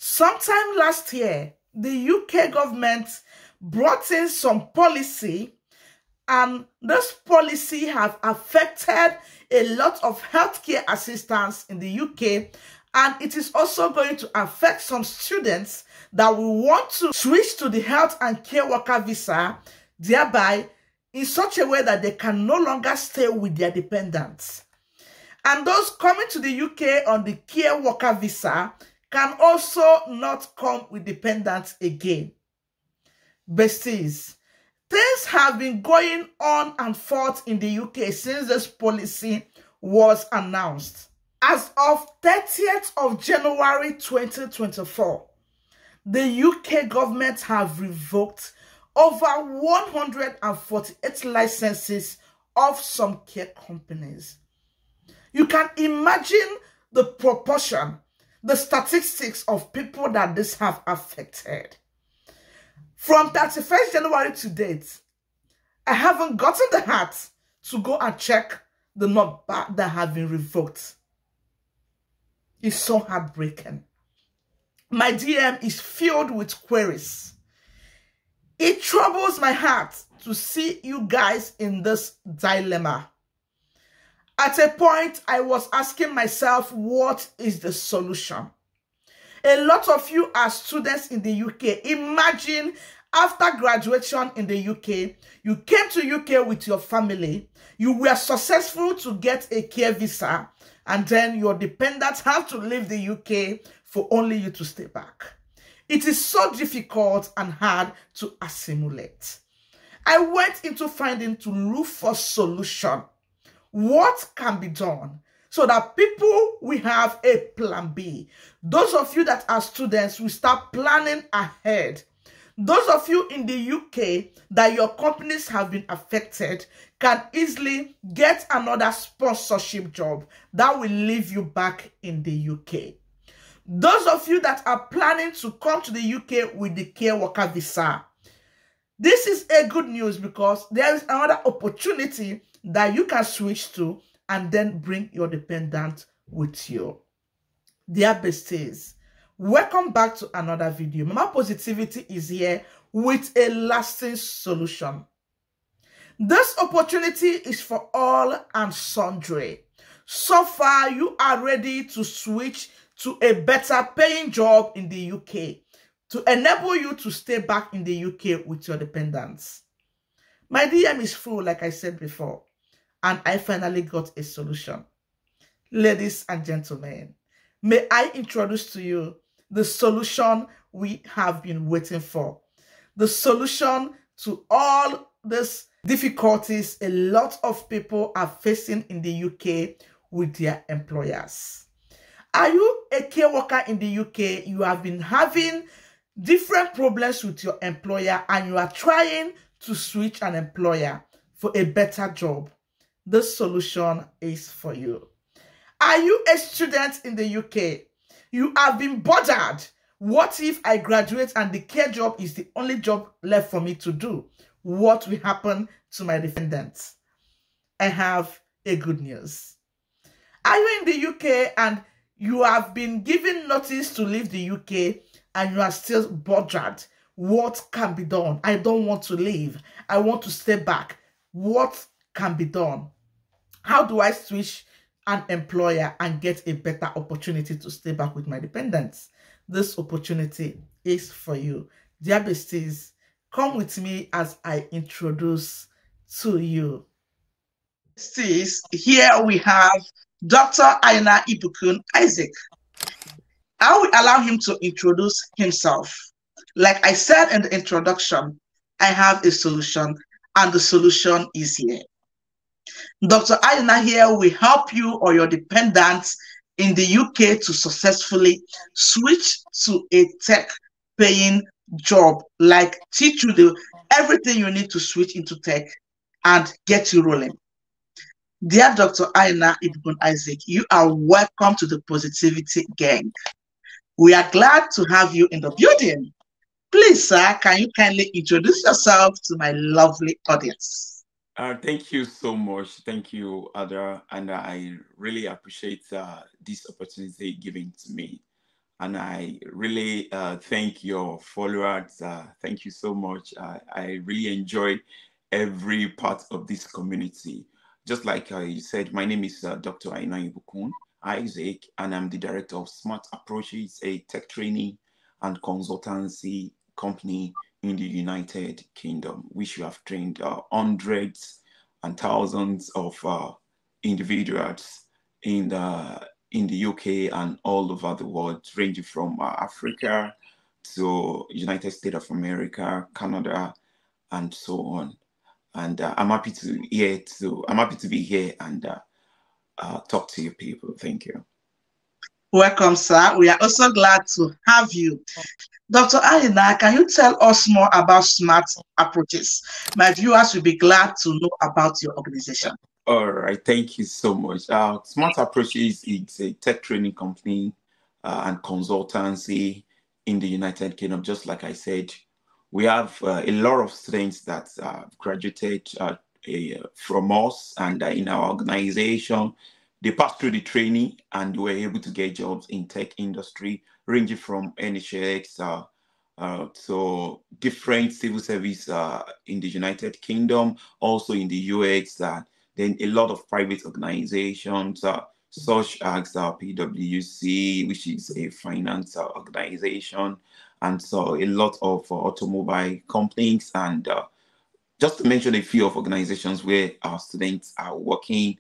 Sometime last year, the UK government brought in some policy, and this policy have affected a lot of healthcare assistants in the UK, and it is also going to affect some students that will want to switch to the health and care worker visa, thereby in such a way that they can no longer stay with their dependents. And those coming to the UK on the care worker visa can also not come with dependents again. Besties, things have been going on and forth in the UK since this policy was announced. As of 30th of January 2024, the UK government have revoked over 148 licenses of some care companies. You can imagine the proportion, the statistics of people that this have affected. From 31st January to date, I haven't gotten the heart to go and check the number that have been revoked. It's so heartbreaking. My DM is filled with queries. It troubles my heart to see you guys in this dilemma. At a point, I was asking myself, what is the solution? A lot of you are students in the UK. Imagine after graduation in the UK, you came to UK with your family, you were successful to get a care visa, and then your dependents have to leave the UK for only you to stay back. It is so difficult and hard to assimilate. I went into finding to look for solution. What can be done so that people will have a plan B? Those of you that are students will start planning ahead. Those of you in the UK that your companies have been affected can easily get another sponsorship job that will leave you back in the UK. Those of you that are planning to come to the UK with the care worker visa, this is a good news because there is another opportunity that you can switch to and then bring your dependent with you. Dear besties, welcome back to another video. Mama Positivity is here with a lasting solution. This opportunity is for all and sundry. So far, you are ready to switch to a better paying job in the UK to enable you to stay back in the UK with your dependents. My DM is full, like I said before, and I finally got a solution. Ladies and gentlemen, may I introduce to you the solution we have been waiting for. The solution to all these difficulties a lot of people are facing in the UK with their employers. Are you a care worker in the UK? You have been having different problems with your employer and you are trying to switch an employer for a better job. This solution is for you. Are you a student in the UK? You have been bothered. What if I graduate and the care job is the only job left for me to do? What will happen to my dependents? I have a good news. Are you in the UK and you have been given notice to leave the UK and you are still bothered? What can be done? I don't want to leave. I want to stay back. What can be done? How do I switch an employer and get a better opportunity to stay back with my dependents? This opportunity is for you. Dear besties, come with me as I introduce to you. Besties, here we have Dr. Aina Ibukun Isaac. I will allow him to introduce himself. Like I said in the introduction, I have a solution, and the solution is here. Dr. Aina here will help you or your dependents in the UK to successfully switch to a tech-paying job, like teach you everything you need to switch into tech and get you rolling. Dear Dr. Aina Ibukun Isaac, you are welcome to the Positivity Gang. We are glad to have you in the building. Please, sir, can you kindly introduce yourself to my lovely audience? Thank you so much. Thank you, Ada, and I really appreciate this opportunity given to me. And I really thank your followers. Thank you so much. I really enjoy every part of this community. Just like you said, my name is Dr. Aina Ibukun Isaac, and I'm the director of Smart Approaches, a tech training and consultancy company in the United Kingdom, which we have trained hundreds and thousands of individuals in the UK and all over the world, ranging from Africa to United States of America, Canada, and so on. And I'm happy to be here and talk to you people. Thank you. Welcome, sir. We are also glad to have you. Dr. Aina, can you tell us more about Smart Approaches? My viewers will be glad to know about your organization. All right, thank you so much. Smart Approaches is a tech training company and consultancy in the United Kingdom. Just like I said, we have a lot of students that graduated from us, and in our organization, they passed through the training and were able to get jobs in tech industry, ranging from NHS to different civil service in the United Kingdom, also in the UX. Then a lot of private organizations, such as PwC, which is a finance organization, and so a lot of automobile companies, and just to mention a few of organizations where our students are working,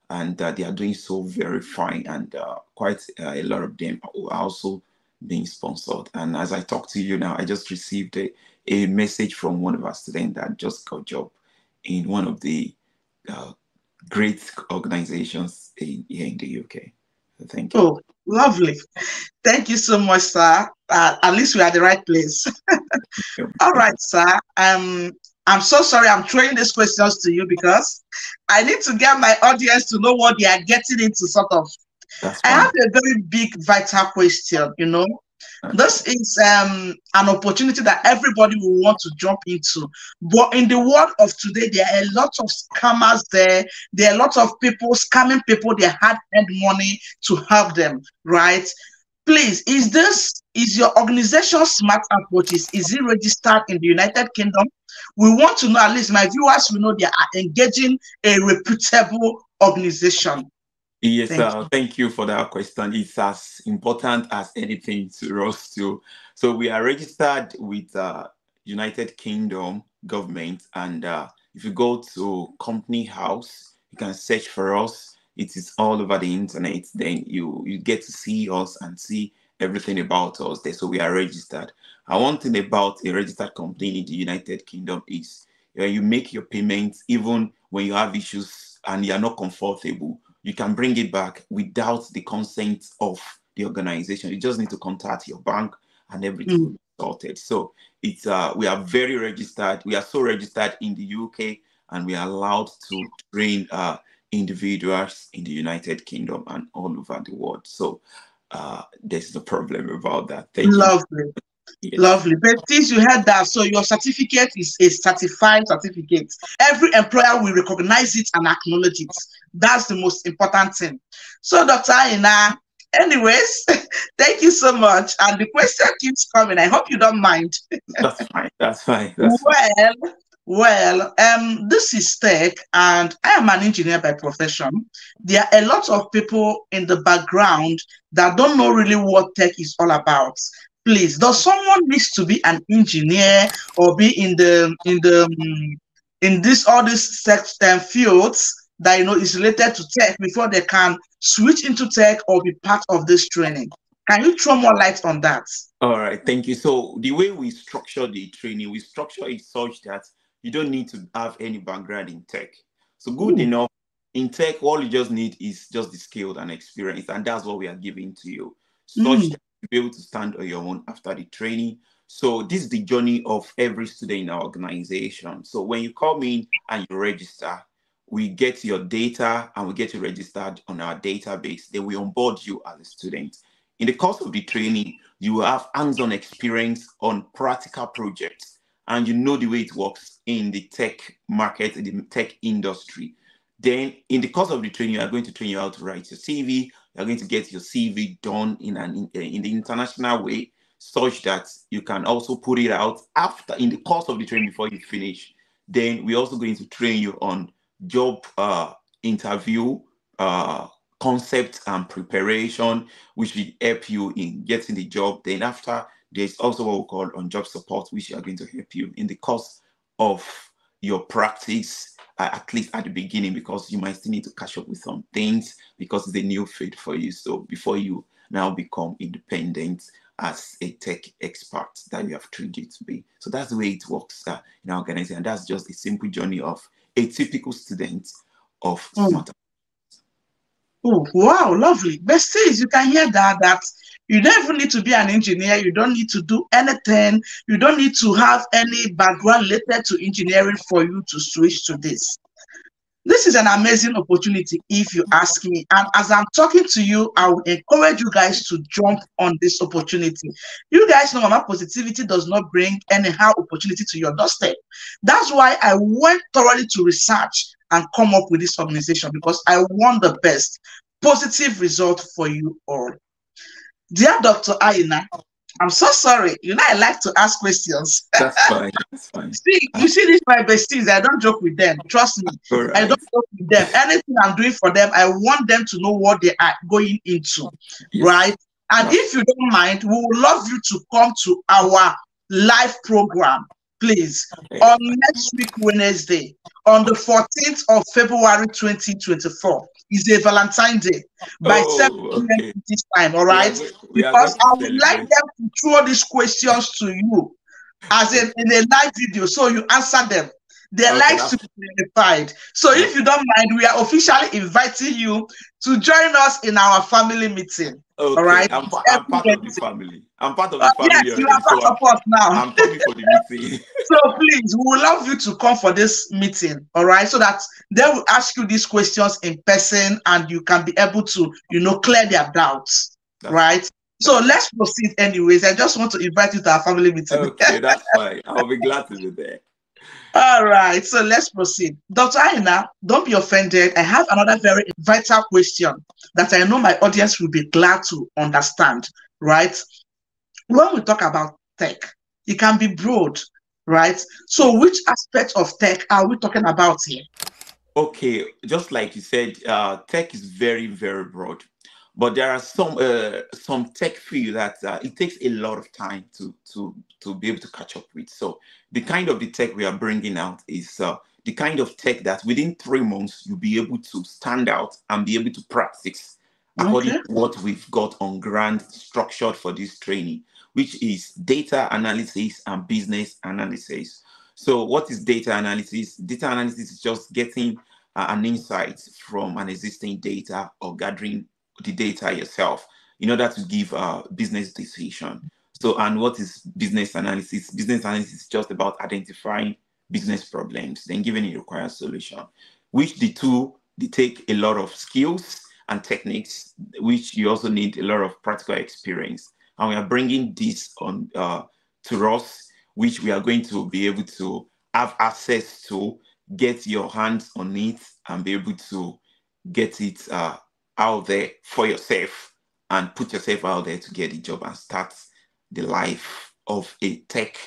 and they are doing so very fine, and quite a lot of them are also being sponsored. And as I talk to you now, I just received a message from one of our students that just got a job in one of the great organizations here in the UK. So thank you. Oh, lovely. Thank you so much, sir. At least we are at the right place. All right, sir. I'm so sorry I'm throwing these questions to you because I need to get my audience to know what they are getting into, sort of. I have a very big, vital question, you know. This is an opportunity that everybody will want to jump into. But in the world of today, there are a lot of scammers there. There are a lot of people scamming people their hard-earned money to help them, right? Please, is your organization Smart Approaches? Is it registered in the United Kingdom? We want to know, at least my viewers will know they are engaging a reputable organization. Yes, thank you for that question. It's as important as anything to us too. So we are registered with United Kingdom government, and if you go to Company House, you can search for us. It is all over the internet. Then you get to see us and see everything about us there. So we are registered. And one thing about a registered company in the United Kingdom is you make your payments even when you have issues and you are not comfortable. You can bring it back without the consent of the organization. You just need to contact your bank and everything will be sorted. So it's we are very registered. We are so registered in the UK, and we are allowed to train individuals in the United Kingdom and all over the world. So there's no problem about that. Thank you. Lovely. Yes. Lovely. But since you heard that, so your certificate is a certified certificate. Every employer will recognize it and acknowledge it. That's the most important thing. So, Dr. Aina, anyways, thank you so much. And the question keeps coming. I hope you don't mind. That's fine. That's fine. Well, this is tech, and I am an engineer by profession. There are a lot of people in the background that don't know really what tech is all about. Please, does someone needs to be an engineer or be in all these fields that is related to tech before they can switch into tech or be part of this training? Can you throw more light on that? All right, thank you. So the way we structure the training, we structure it such that you don't need to have any background in tech. So good enough. In tech, all you just need is just the skill and experience, and that's what we are giving to you. Such that you'll be able to stand on your own after the training. So this is the journey of every student in our organization. So when you come in and you register, we get your data and we get you registered on our database. Then we onboard you as a student. In the course of the training, you will have hands-on experience on practical projects, and you know the way it works in the tech market, in the tech industry. Then in the course of the training, you are going to train you how to write your CV. You're going to get your CV done in the international way, such that you can also put it out after in the course of the training before you finish. Then we're also going to train you on job interview concept and preparation, which will help you in getting the job. Then after, there's also what we call on-job support, which are going to help you in the course of your practice, at least at the beginning, because you might still need to catch up with some things because it's a new field for you. So before you now become independent as a tech expert that you have trained you to be. So that's the way it works in our organization. And that's just a simple journey of a typical student of Smart. Oh, wow, lovely. But still, you can hear that you don't even need to be an engineer. You don't need to do anything. You don't need to have any background related to engineering for you to switch to this. This is an amazing opportunity, if you ask me. And as I'm talking to you, I would encourage you guys to jump on this opportunity. You guys know Mama Positivity does not bring anyhow opportunity to your doorstep. That's why I went thoroughly to research and come up with this organization, because I want the best positive result for you all. Dear Dr. Aina, I'm so sorry. You know, I like to ask questions. That's fine. That's fine. See, you see these my besties, I don't joke with them. Trust me. Right. I don't joke with them. Anything I'm doing for them, I want them to know what they are going into. Yes. Right? And if you don't mind, we would love you to come to our live program, please, on next week, Wednesday, on the 14th of February, 2024. It's a Valentine's Day by 7 p.m. this time, all right? Because I would like them to throw these questions to you as in a live video, so you answer them. They like to be verified. So if you don't mind, we are officially inviting you to join us in our family meeting. Okay. All right? I'm part of the family. I'm part of the family. Yes, you are part of us now. I'm coming for the meeting. So please, we would love you to come for this meeting, all right? So that they will ask you these questions in person and you can be able to, clear their doubts, right? So let's proceed anyways. I just want to invite you to our family meeting. Okay, that's fine. I'll be glad to be there. All right, so let's proceed. Dr. Aina, don't be offended. I have another very vital question that I know my audience will be glad to understand, right? When we talk about tech, it can be broad, right? So which aspect of tech are we talking about here? Okay, just like you said, tech is very, very broad. But there are some tech field that it takes a lot of time to be able to catch up with. So the kind of the tech we are bringing out is the kind of tech that within 3 months you'll be able to stand out and be able to practice according to what we've got on ground structured for this training, which is data analysis and business analysis. So what is data analysis? Data analysis is just getting an insight from an existing data or gathering the data yourself in order to give a business decision. So, and what is business analysis? Business analysis is just about identifying business problems, then giving a required solution, which they take a lot of skills and techniques, which you also need a lot of practical experience. And we are bringing this on to us, which we are going to be able to have access to, get your hands on it and be able to get it out there for yourself and put yourself out there to get a job and start the life of a tech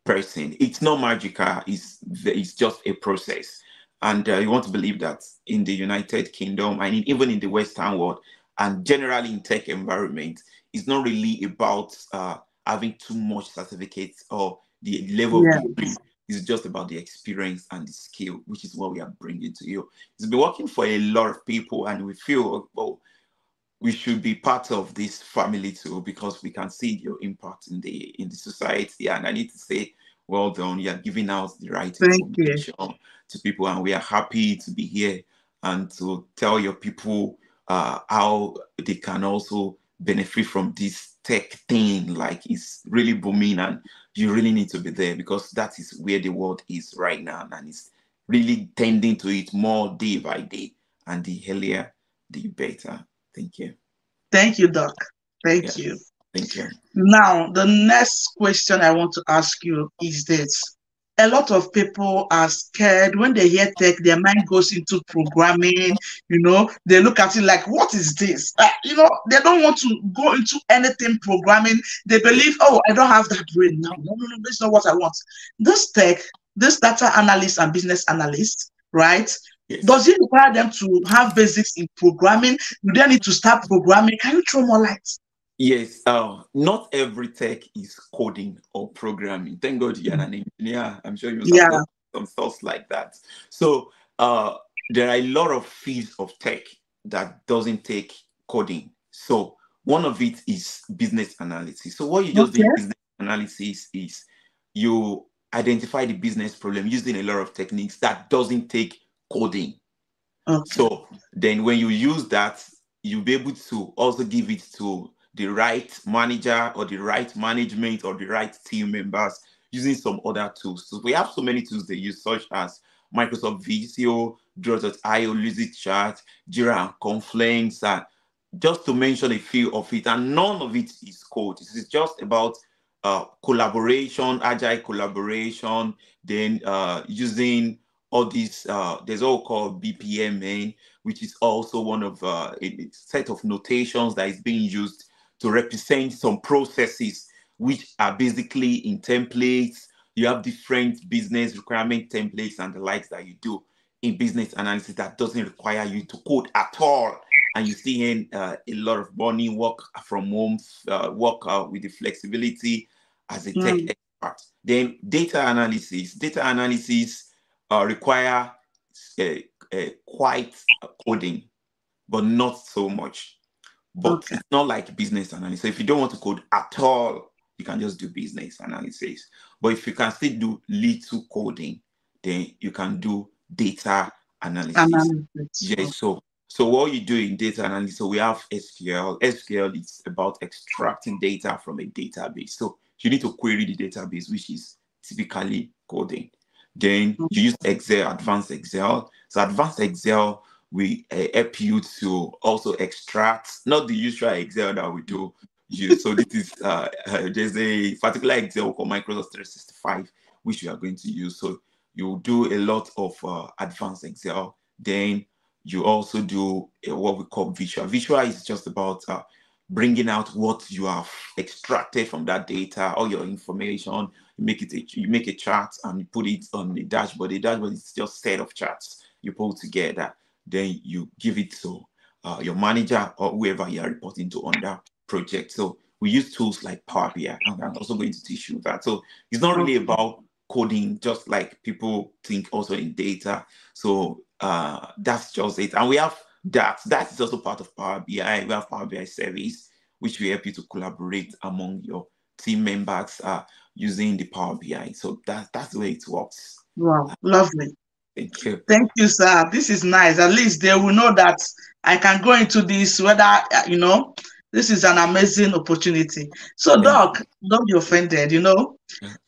person. It's not magical, it's just a process. And you want to believe that in the United Kingdom, and even in the Western world, and generally in tech environment, it's not really about having too much certificates or the level of degree. It's just about the experience and the skill, which is what we are bringing to you. It's been working for a lot of people, and we feel, well, we should be part of this family too, because we can see your impact in the society. And I need to say, well done. You are giving out the right information to people, and we are happy to be here and to tell your people how they can also benefit from this tech thing. Like, it's really booming, and you really need to be there, because that is where the world is right now, and it's really tending to it more day by day, and the earlier the better. Thank you. Thank you, Doc. Thank you. Thank you. Now, the next question I want to ask you is this. a lot of people are scared when they hear tech. Their mind goes into programming. They look at it like, what is this? They don't want to go into anything programming. They believe, oh, I don't have that brain. No, no, no, no, that's not what I want. This data analyst and business analyst, right? Yes. Does it require them to have basics in programming? Do they need to start programming? Can you throw more light? Yes, not every tech is coding or programming. Thank God you're an engineer. I'm sure you must have done some stuff like that. So there are a lot of fields of tech that doesn't take coding. So one of it is business analysis. So what you just do in business analysis is you identify the business problem using a lot of techniques that doesn't take coding. So then when you use that, you'll be able to also give it to the right manager or the right management or the right team members using some other tools. So we have so many tools they use, such as Microsoft Visio, Draw.io, Lucidchart, Jira, and Confluence, and just to mention a few of it. And none of it is code. This is just about collaboration, agile collaboration, then using all these, there's all called BPMN, which is also one of a set of notations that is being used to represent some processes which are basically in templates. You have different business requirement templates and the likes that you do in business analysis that doesn't require you to code at all. And you see in a lot of money, work from home, work with the flexibility as a tech expert. Then data analysis require quite coding, but not so much. But it's not like business analysis. So if you don't want to code at all, you can just do business analysis. But if you can still do little coding, then you can do data analysis. Yes. So what you do in data analysis, so we have SQL. SQL is about extracting data from a database. So you need to query the database, which is typically coding. Then you use Excel, advanced Excel. So advanced Excel will help you to also extract, not the usual Excel that we do use. So this is, there's a particular Excel called Microsoft 365, which we are going to use. So you do a lot of advanced Excel. Then you also do what we call visual. Visual is just about bringing out what you have extracted from that data, all your information. You make a chart and you put it on the dashboard. The dashboard is just a set of charts you pull together. Then you give it to your manager or whoever you are reporting to on that project. So we use tools like Power BI, and I'm also going to teach you that. So it's not really about coding, just like people think also in data. So that's just it. And we have that. That is also part of Power BI. We have Power BI service, which will help you to collaborate among your team members using the Power BI. So that's the way it works. Wow, lovely. Thank you. Thank you, sir. This is nice. At least they will know that I can go into this, whether, this is an amazing opportunity. So, Doc, don't be offended,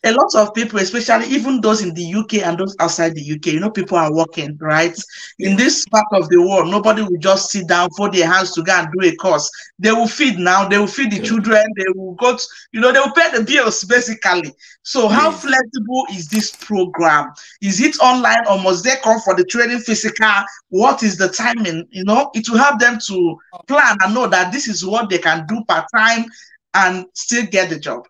A lot of people, especially even those in the UK and those outside the UK, people are working, right? In this part of the world, nobody will just sit down, fold their hands to go and do a course. They will feed now, they will feed the children, they will go to, they will pay the bills, basically. So how flexible is this program? Is it online or must they come for the training physical? What is the timing? It will help them to plan and know that this is what they can do part-time and still get the job.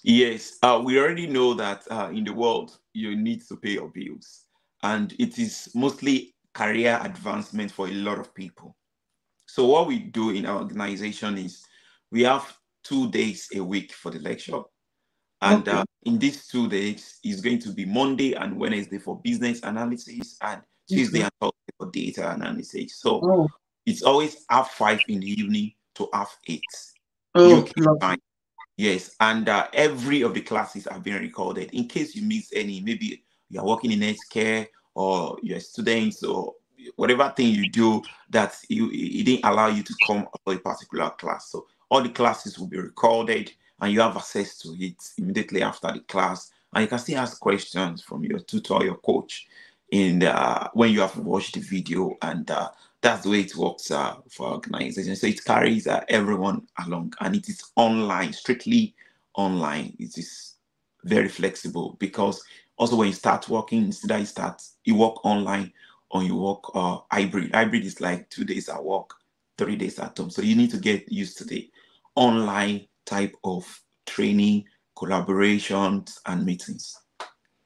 Yes, we already know that in the world, you need to pay your bills. And it is mostly career advancement for a lot of people. So what we do in our organization is we have 2 days a week for the lecture. And in these 2 days, it's going to be Monday and Wednesday for business analysis and Tuesday and Thursday for data analysis. So it's always 5:30 in the evening to 8:30 UK time. Yes, and every of the classes are being recorded. In case you miss any, maybe you are working in healthcare or you're students or whatever thing you do that it didn't allow you to come for a particular class. So all the classes will be recorded and you have access to it immediately after the class. And you can still ask questions from your tutor or your coach when you have watched the video, and that's the way it works for organization. So it carries everyone along, and it is online, strictly online. It is very flexible, because also when you start working, instead you work online or you work hybrid. Hybrid is like 2 days at work, 3 days at home. So you need to get used to the online type of training, collaborations, and meetings.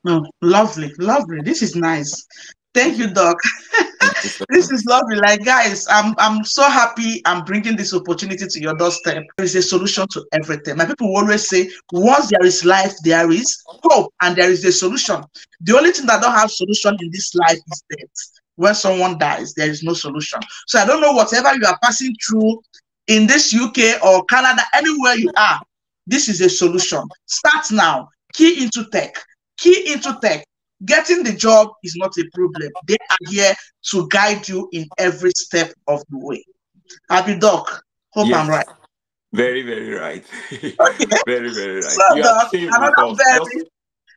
Oh, lovely, lovely. This is nice. Thank you, Doc. Thank you so This is much. lovely. Like, guys, I'm so happy I'm bringing this opportunity to your doorstep. There is a solution to everything. My people always say, once there is life, there is hope, and there is a solution. The only thing that don't have solution in this life is death. When someone dies, there is no solution. So I don't know whatever you are passing through in this UK or Canada, anywhere you are, this is a solution. Start now. Key into tech. Key into tech. Getting the job is not a problem. They are here to guide you in every step of the way. Happy Doc. Hope I'm right. Yes, very, very right. Very, very So, right. You have Doc, shared with another us.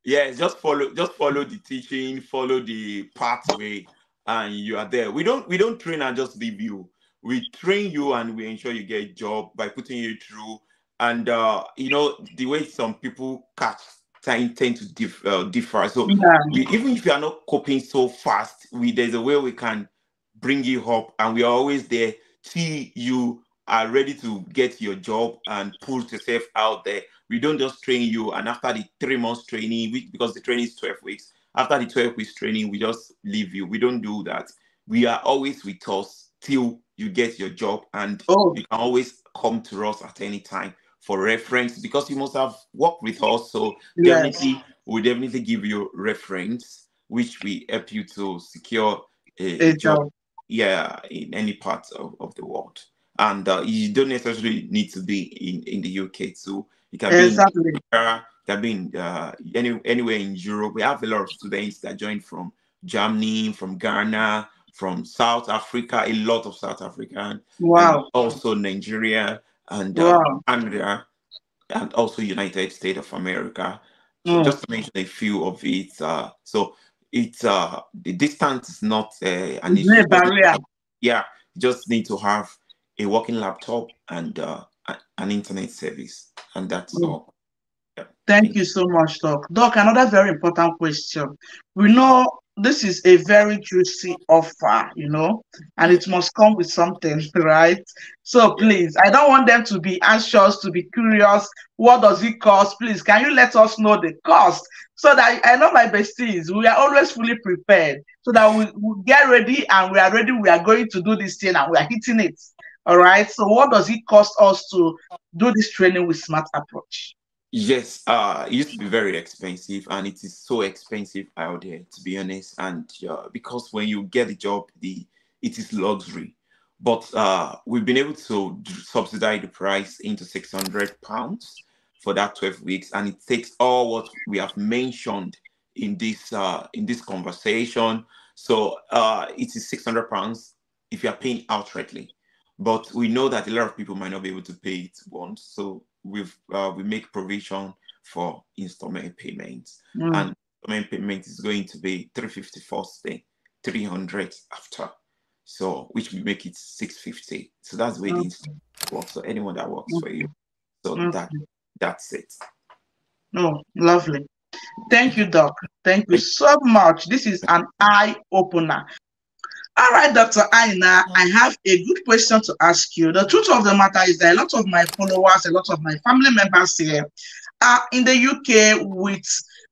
very Just follow the teaching, follow the pathway, and you are there. We don't train and just leave you. We train you and we ensure you get a job by putting you through. And the way some people catch tend to differ. So yeah. even if you are not coping so fast, there's a way we can bring you up, and we are always there till you are ready to get your job and push yourself out there. We don't just train you, and after the 3 months training, because the training is 12 weeks, after the 12 weeks training, we just leave you. We don't do that. We are always with us till you get your job, and Oh, you can always come to us at any time for reference, because you must have worked with us. So yes. definitely, we definitely give you reference, which we help you to secure a A job, job. yeah, in any part of the world. And you don't necessarily need to be in the UK too. You can be in Exactly. America, you can be in anywhere in Europe. We have a lot of students that join from Germany, from Ghana, from South Africa, a lot of South African, and Wow. also Nigeria and Wow. Canada, and also United States of America. So Mm. just to mention a few of it. So it's the distance is not an It's issue. not a You just need to barrier. have, yeah, you just need to have a working laptop and an internet service, and that's Mm. all. Yeah, Thank thank you you. so much, Doc. Doc, another very important question. We know this is a very juicy offer, and it must come with something, right? So Yeah. please, I don't want them to be anxious, to be curious. What does it cost? Please, can you let us know the cost so that I know my besties, we are always fully prepared so that we get ready and we are ready. We are going to do this thing and we are hitting it. All right. So what does it cost us to do this training with Smart Approach? Yes, it used to be very expensive, and it is so expensive out there, to be honest. And because when you get a job, it is luxury. But we've been able to subsidize the price into £600 for that 12 weeks, and it takes all what we have mentioned in this conversation. So it is £600 if you are paying outrightly. But we know that a lot of people might not be able to pay it once, so we make provision for installment payments, Mm. and installment payment is going to be 350 first day, 300 after, so which will make it 650. So that's the way the Mm. installment works. So anyone that works for you, Mm. so Mm. that's it. Oh, lovely. Thank you, Doc. Thank you Thank so much. This is an eye opener. All right, Dr. Aina, I have a good question to ask you. The truth of the matter is that a lot of my followers, a lot of my family members here are in the UK with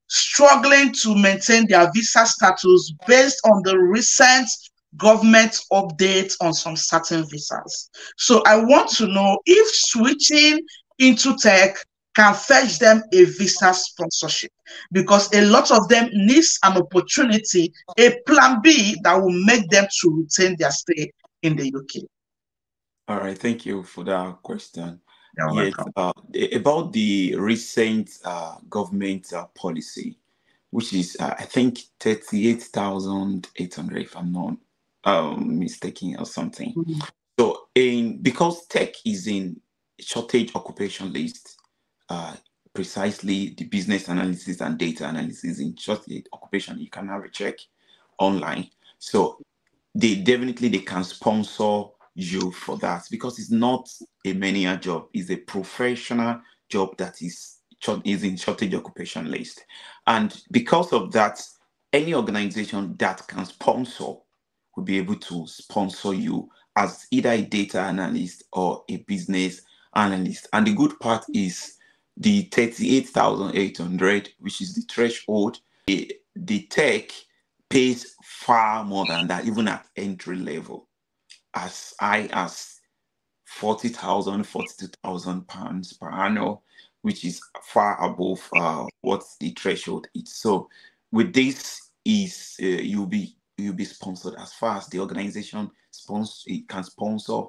struggling to maintain their visa status based on the recent government updates on some certain visas. So I want to know if switching into tech can fetch them a visa sponsorship, because a lot of them needs an opportunity, a plan B that will make them to retain their stay in the UK. All right, thank you for that question. You're Yes, welcome. about the recent government policy, which is I think 38,800, if I'm not mistaken or something. Mhm. So because tech is in shortage occupation list, uh, precisely the business analysis and data analysis in shortage occupation, you can have a check online. So they can sponsor you for that, because it's not a menial job, it's a professional job that is is in shortage occupation list. And because of that, any organization that can sponsor will be able to sponsor you as either a data analyst or a business analyst. And the good part is the 38,800, which is the threshold. The tech pays far more than that, even at entry level, as high as 40,000, 42,000 pounds per annum, which is far above what the threshold is. So with this is you'll be sponsored as far as the organization it can sponsor,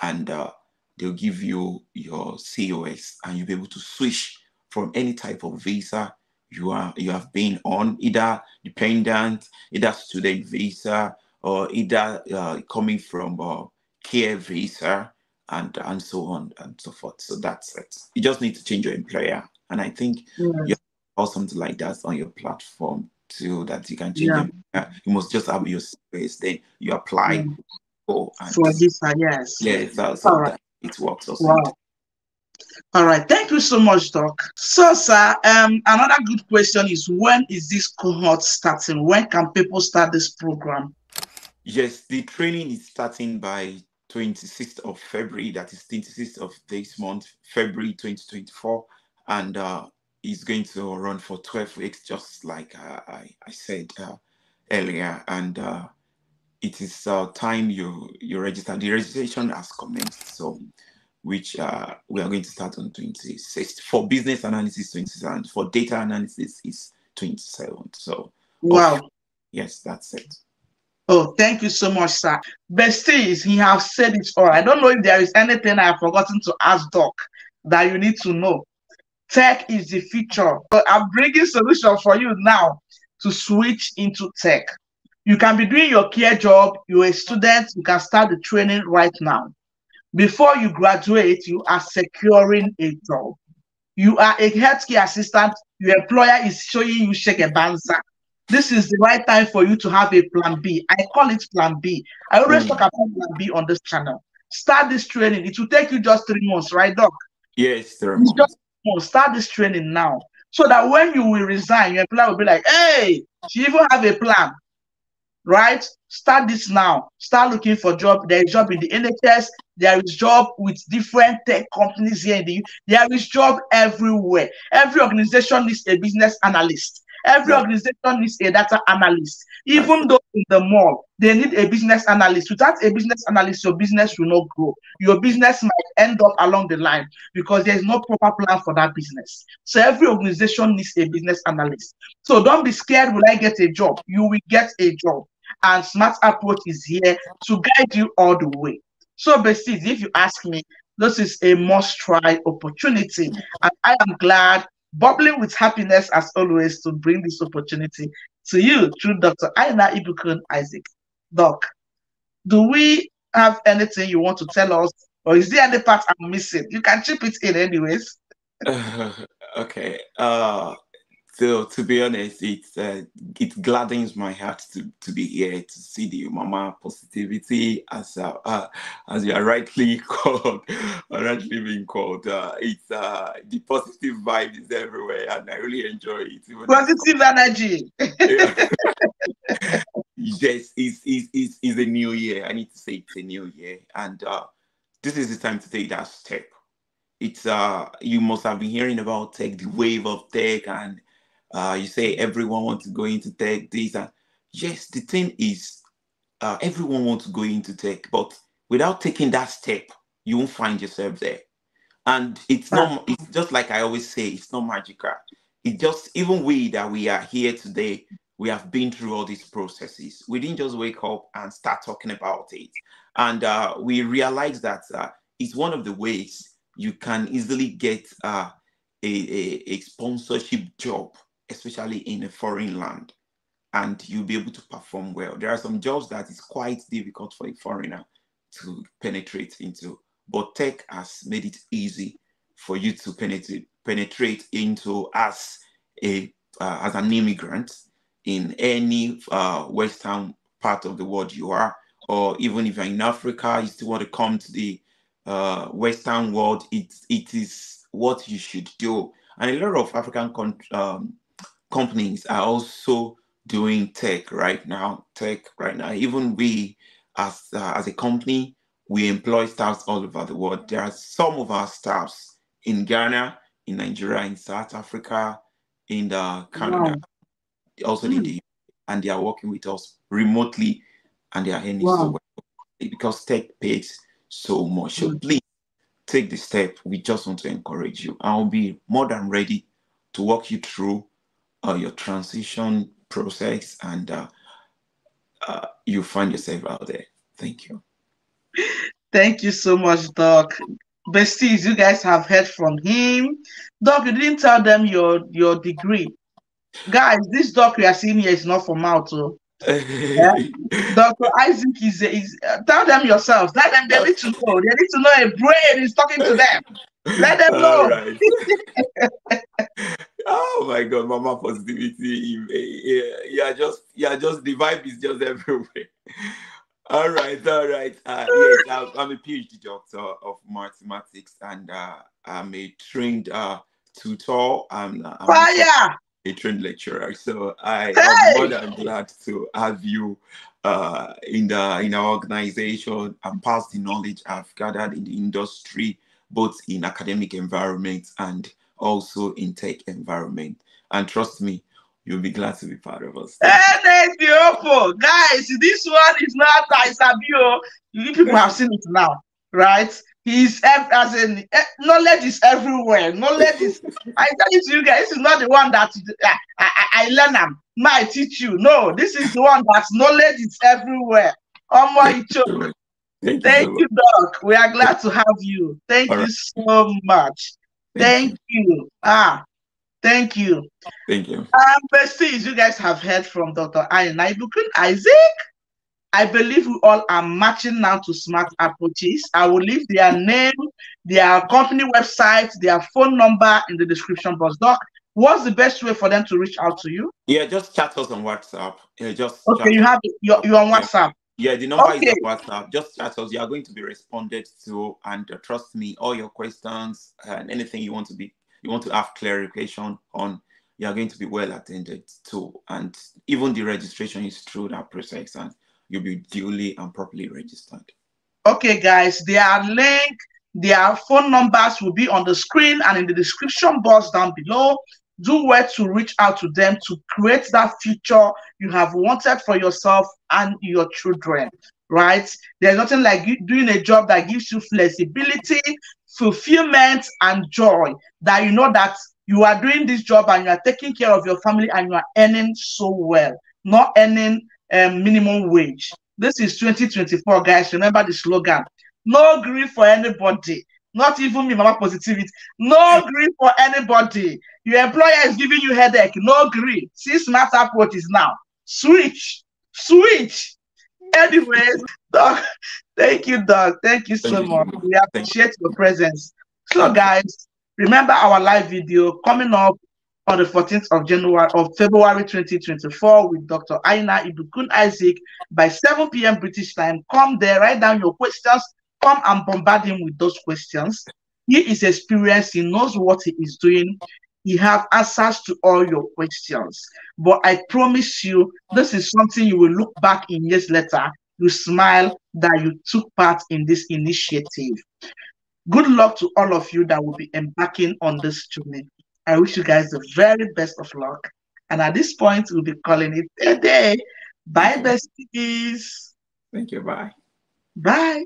and they'll give you your COS, and you'll be able to switch from any type of visa you have been on, either dependent, either student visa, or either coming from care visa, and so on and so forth. So that's it. You just need to change your employer, and I think you have something like that on your platform too, that you can change them. You must just have your space, then you apply for visa. Yes. Yes, so that it works also. Wow. All right, thank you so much, Doc. So, sir, another good question is, when is this cohort starting? When can people start this program? Yes, the training is starting by 26th of February. That is 26th of this month, February 2024, and it's going to run for 12 weeks, just like I said earlier. And it is time you register. The registration has commenced, so which we are going to start on 26th. For business analysis, 27th. For data analysis is 27th. So wow. Yes, that's it. Oh, thank you so much, sir. Besties, he has said it all. I don't know if there is anything I have forgotten to ask Doc that you need to know. Tech is the future. But I'm bringing solution for you now to switch into tech. You can be doing your care job. You're a student. You can start the training right now. Before you graduate, you are securing a job. You are a healthcare assistant. Your employer is showing you shake a banza. This is the right time for you to have a plan B. I call it plan B. I always talk about plan B on this channel. Start this training. It will take you just 3 months, right, Doc? Yes, 3 months. Start this training now, so that when you will resign, your employer will be like, hey, she even have a plan, right? Start this now. Start looking for job. There is job in the NHS. There is job with different tech companies here in the UK. There is job everywhere. Every organization needs a business analyst. Every organization needs a data analyst. Even though in the mall, they need a business analyst. Without a business analyst, your business will not grow. Your business might end up along the line because there's no proper plan for that business. So every organization needs a business analyst. So don't be scared, will I get a job? You will get a job. And Smart Approach is here to guide you all the way. So basically, if you ask me, this is a must-try opportunity. And I am glad, bubbling with happiness as always, to bring this opportunity to you through Dr. Aina Ibukun Isaac. Doc, do we have anything you want to tell us, or is there any part I'm missing? You can chip it in anyways. Okay. So to be honest, it gladdens my heart to be here, to see the Mama positivity as you are rightly called, rightly being called. It's the positive vibe is everywhere, and I really enjoy it. Positive energy. Yes, it's a new year. I need to say it's a new year, and this is the time to take that step. It's you must have been hearing about tech, the wave of tech, and you say everyone wants to go into tech, this and yes, the thing is everyone wants to go into tech, but without taking that step, you won't find yourself there. And it's just like I always say, it's not magical. It just, even we are here today, we have been through all these processes. We didn't just wake up and start talking about it. And we realized that it's one of the ways you can easily get a sponsorship job, especially in a foreign land, and you'll be able to perform well. There are some jobs that is quite difficult for a foreigner to penetrate into, but tech has made it easy for you to penetrate into as an immigrant in any Western part of the world you are, or even if you're in Africa, you still want to come to the Western world, it is what you should do. And a lot of African companies are also doing tech right now. Even we, as a company, we employ staffs all over the world. There are some of our staffs in Ghana, in Nigeria, in South Africa, in Canada, also in the UK, and they are working with us remotely, and they are earning so well because tech pays so much. So please take the step. We just want to encourage you. I'll be more than ready to walk you through your transition process, and you find yourself out there. Thank you. Thank you so much, Doc. Besties, you guys have heard from him. Doc, you didn't tell them your degree. Guys, this doc we are seeing here is not for mouth. Oh. Yeah? Dr. Isaac is tell them yourselves. Let them, they need to know. They need to know a brain is talking to them. Let them know. Right. Oh my God, Mama Positivity. Yeah, just the vibe is just everywhere. All right. Yes, I'm a PhD doctor of mathematics, and I'm a trained tutor. I'm Fire! A trained lecturer. So I am more than glad to have you in our organization and pass the knowledge I've gathered in the industry, both in academic environments and also in tech environment. And trust me, you'll be glad to be part of us. Guys, this one is not Isabio. You people have seen it now, right? He's as in knowledge is everywhere. Knowledge is. I tell it to you guys, this is not the one that I learn them. I teach you. No, this is the one that's knowledge is everywhere. Thank you, Doc. We are glad to have you. Thank you so much. Thank you. Thank you. Thank you. Besties, you guys have heard from Dr. Aina Ibukun Isaac. I believe we all are matching now to smart approaches. I will leave their name, their company website, their phone number in the description box. Doc, what's the best way for them to reach out to you? Yeah, just chat us on WhatsApp. Okay, you have you're on WhatsApp. Yeah, the number is on WhatsApp. Just chat us. You are going to be responded to, and trust me, all your questions and anything you want to have clarification on, you are going to be well attended to. And even the registration is through that process, and you'll be duly and properly registered. Okay, guys, their link, their phone numbers will be on the screen and in the description box down below. Do well to reach out to them to create that future you have wanted for yourself and your children, right? There's nothing like doing a job that gives you flexibility, fulfillment, and joy, that you know that you are doing this job and you are taking care of your family and you are earning so well, not earning minimum wage. This is 2024, guys. Remember the slogan: no grief for anybody, not even me, Mama Positivity. No grief for anybody. Your employer is giving you headache, no grief. See smart approaches now. Switch. Anyways, Doc, thank you, Doc. Thank you so much. We appreciate your presence. So, guys, remember our live video coming up on the 14th of February 2024 with Dr. Aina Ibukun Isaac by 7 p.m. British time. Come there, write down your questions, come and bombard him with those questions. He is experienced, he knows what he is doing. He has answers to all your questions. But I promise you, this is something you will look back in years later. You smile that you took part in this initiative. Good luck to all of you that will be embarking on this journey. I wish you guys the very best of luck. And at this point, we'll be calling it a day. Bye, besties. Thank you. Bye. Bye.